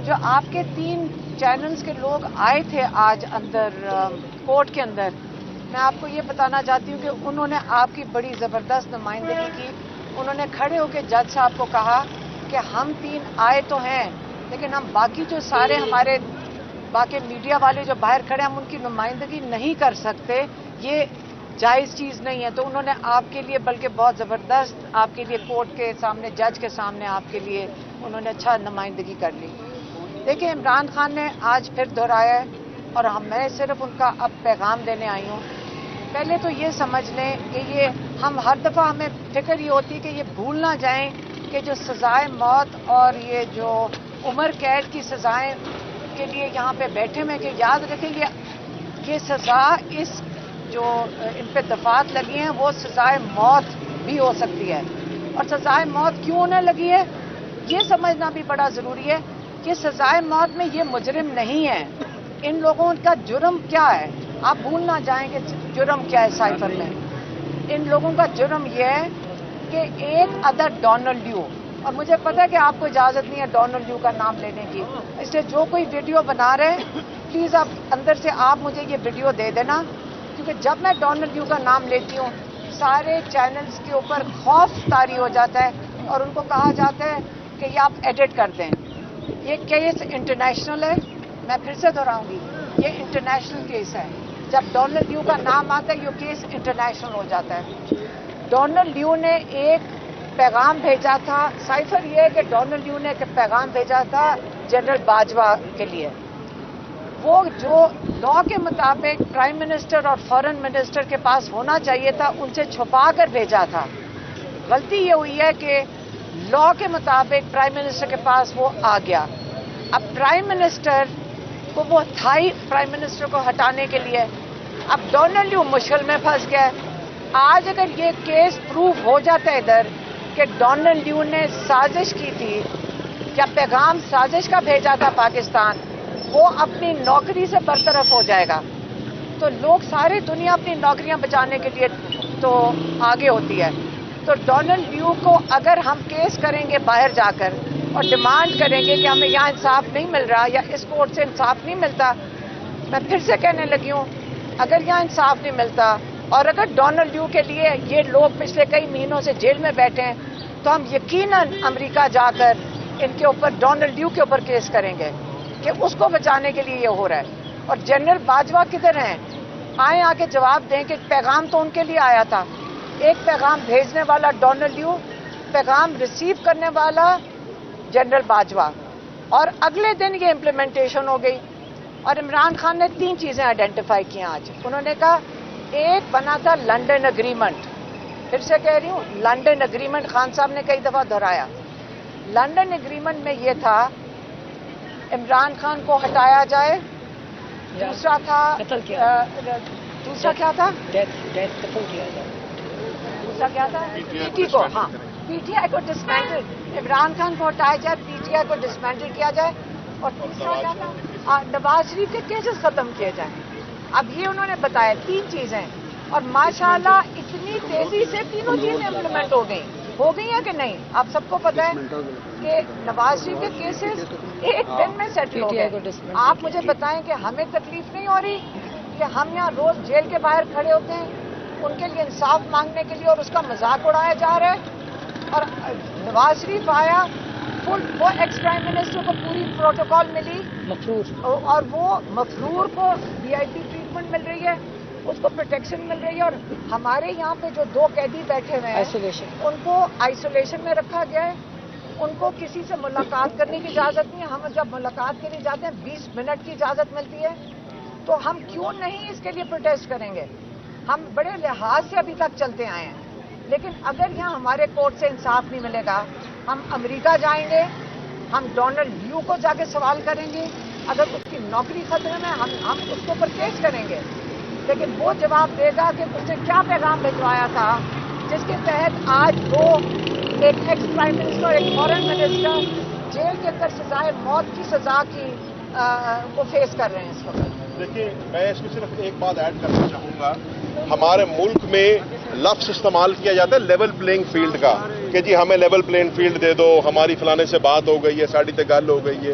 جو آپ کے 3 چینلز کے لوگ آئے تھے آج اندر کورٹ کے اندر، میں آپ کو یہ بتانا چاہتی ہوں کہ انہوں نے آپ کی بڑی زبردست نمائندگی کی. انہوں نے کھڑے ہو کے جج صاحب کو کہا کہ ہم 3 آئے تو ہیں لیکن ہم باقی جو سارے ہمارے باقی میڈیا والے جو باہر کھڑے ہیں ہم ان کی نمائندگی نہیں کر سکتے، یہ جائز چیز نہیں ہے. تو انہوں نے آپ کے لیے بلکہ بہت زبردست آپ کے لیے کورٹ کے سامنے جج کے سامنے آپ کے لیے انہوں نے اچھا نمائندگی کر لی. دیکھیں عمران خان نے آج پھر دہرایا ہے اور میں صرف ان کا اب پیغام دینے آئی ہوں. پہلے تو یہ سمجھ لیں کہ یہ ہم ہر دفعہ ہمیں فکر یہ ہوتی کہ یہ بھول نہ جائیں کہ جو سزائے موت اور یہ جو عمر قید کی سزائیں کے لیے یہاں پہ بیٹھے ہوئے کہ یاد رکھیں یہ سزا اس جو ان پہ دفعات لگی ہیں وہ سزائے موت بھی ہو سکتی ہے. اور سزائے موت کیوں ہونے لگی ہے یہ سمجھنا بھی بڑا ضروری ہے کہ سزائے موت میں یہ مجرم نہیں ہے. ان لوگوں کا جرم کیا ہے آپ بھول نہ جائیں کہ جرم کیا ہے سائفر میں. ان لوگوں کا جرم یہ ہے کہ ایک ادر ڈونلڈ ڈیو، اور مجھے پتا ہے کہ آپ کو اجازت نہیں ہے ڈونلڈ ڈیو کا نام لینے کی، اس لیے جو کوئی ویڈیو بنا رہے ہیں پلیز آپ اندر سے آپ مجھے یہ ویڈیو دے دینا، کیونکہ جب میں ڈونلڈ ڈیو کا نام لیتی ہوں سارے چینلز کے اوپر خوف طاری ہو جاتا ہے اور ان کو کہا جاتا ہے کہ یہ آپ ایڈٹ کر دیں. یہ کیس انٹرنیشنل ہے، میں پھر سے دہراؤں گی یہ انٹرنیشنل کیس ہے. جب ڈونلڈ ڈیو کا نام آتا ہے یہ کیس انٹرنیشنل ہو جاتا ہے. ڈونلڈ ڈیو نے ایک پیغام بھیجا تھا، سائفر یہ ہے کہ ڈونلڈ ڈیو نے ایک پیغام بھیجا تھا جنرل باجوہ کے لیے. وہ جو لا کے مطابق پرائم منسٹر اور فارن منسٹر کے پاس ہونا چاہیے تھا ان سے چھپا کر بھیجا تھا. غلطی یہ ہوئی ہے کہ لا کے مطابق پرائم منسٹر کے پاس وہ آ گیا. اب پرائم منسٹر کو وہ تھا ہی پرائم منسٹر کو ہٹانے کے لیے، اب ڈونلڈ ڈیو مشکل میں پھنس گیا. آج اگر یہ کیس پروف ہو جاتا ہے ادھر کہ ڈونلڈ ڈیو نے سازش کی تھی یا پیغام سازش کا بھیجا تھا پاکستان، وہ اپنی نوکری سے برطرف ہو جائے گا. تو لوگ ساری دنیا اپنی نوکریاں بچانے کے لیے تو آگے ہوتی ہے. تو ڈونلڈ ڈیو کو اگر ہم کیس کریں گے باہر جا کر اور ڈیمانڈ کریں گے کہ ہمیں یہاں انصاف نہیں مل رہا یا اس کورٹ سے انصاف نہیں ملتا، میں پھر سے کہنے لگی ہوں اگر یہاں انصاف نہیں ملتا اور اگر ڈونلڈ ڈیو کے لیے یہ لوگ پچھلے کئی مہینوں سے جیل میں بیٹھے ہیں تو ہم یقیناً امریکہ جا کر ان کے اوپر ڈونلڈ ڈیو کے اوپر کیس کریں گے کہ اس کو بچانے کے لیے یہ ہو رہا ہے. اور جنرل باجوہ کدھر ہیں؟ آئیں آ کے جواب دیں کہ پیغام تو ان کے لیے آیا تھا. ایک پیغام بھیجنے والا ڈونلڈ ڈیو، پیغام ریسیو کرنے والا جنرل باجوہ، اور اگلے دن یہ امپلیمنٹیشن ہو گئی. اور عمران خان نے 3 چیزیں آئیڈینٹیفائی کی آج. انہوں نے کہا ایک بنا تھا لنڈن اگریمنٹ، پھر سے کہہ رہی ہوں لنڈن اگریمنٹ، خان صاحب نے کئی دفعہ دہرایا. لنڈن اگریمنٹ میں یہ تھا عمران خان کو ہٹایا جائے. دوسرا تھا دوسرا کیا تھا دوسرا کیا تھا پی ٹی کو، ہاں پی ٹی آئی کو ڈسمینٹل، عمران خان کو ہٹایا جائے، پی ٹی آئی کو ڈسمینٹل کیا جائے. اور تیسرا کیا تھا نواز شریف کے کیسز ختم کیے جائیں. اب یہ انہوں نے بتایا 3 چیزیں، اور ماشاءاللہ اتنی تیزی سے تینوں چیزیں امپلیمنٹ ہو گئی ہیں کہ نہیں. آپ سب کو پتہ ہے کہ نواز شریف کے کیسز ایک دن میں سیٹل ہو گئے. آپ مجھے بتائیں کہ ہمیں تکلیف نہیں ہو رہی کہ ہم یہاں روز جیل کے باہر کھڑے ہوتے ہیں ان کے لیے انصاف مانگنے کے لیے اور اس کا مذاق اڑایا جا رہا ہے. اور نواز شریف آیا وہ ایکس پرائم منسٹر کو پوری پروٹوکال ملی اور وہ مفرور کو وی آئی پی ٹریٹمنٹ مل رہی ہے، اس کو پروٹیکشن مل رہی ہے. اور ہمارے یہاں پہ جو 2 قیدی بیٹھے ہوئے ہیں ان کو آئسولیشن میں رکھا گیا ہے، ان کو کسی سے ملاقات کرنے کی اجازت نہیں ہے. ہم جب ملاقات کے لیے جاتے ہیں 20 منٹ کی اجازت ملتی ہے. تو ہم کیوں نہیں اس کے لیے پروٹیسٹ کریں گے؟ ہم بڑے لحاظ سے ابھی تک چلتے آئے ہیں. لیکن اگر یہاں ہمارے کورٹ سے انصاف نہیں ملے گا ہم امریکہ جائیں گے، ہم ڈونلڈ ڈیو کو جا کے سوال کریں گے، اگر اس کی نوکری خطرے میں ہم اس کے اوپر کیس کریں گے. لیکن وہ جواب دے گا کہ اس نے کیا پیغام بھجوایا تھا جس کے تحت آج 2 ایک ایکس پرائم منسٹر اور ایک فارن منسٹر جیل کے اندر سزائے موت کی سزا کی کو فیس کر رہے ہیں اس وقت. دیکھیے میں اس میں صرف ایک بات ایڈ کرنا چاہوں گا. ہمارے ملک میں لفظ استعمال کیا جاتا ہے لیول پلینگ فیلڈ کا کہ جی ہمیں لیول پلینگ فیلڈ دے دو، ہماری فلانے سے بات ہو گئی ہے، ساڑی تے گل ہو گئی ہے.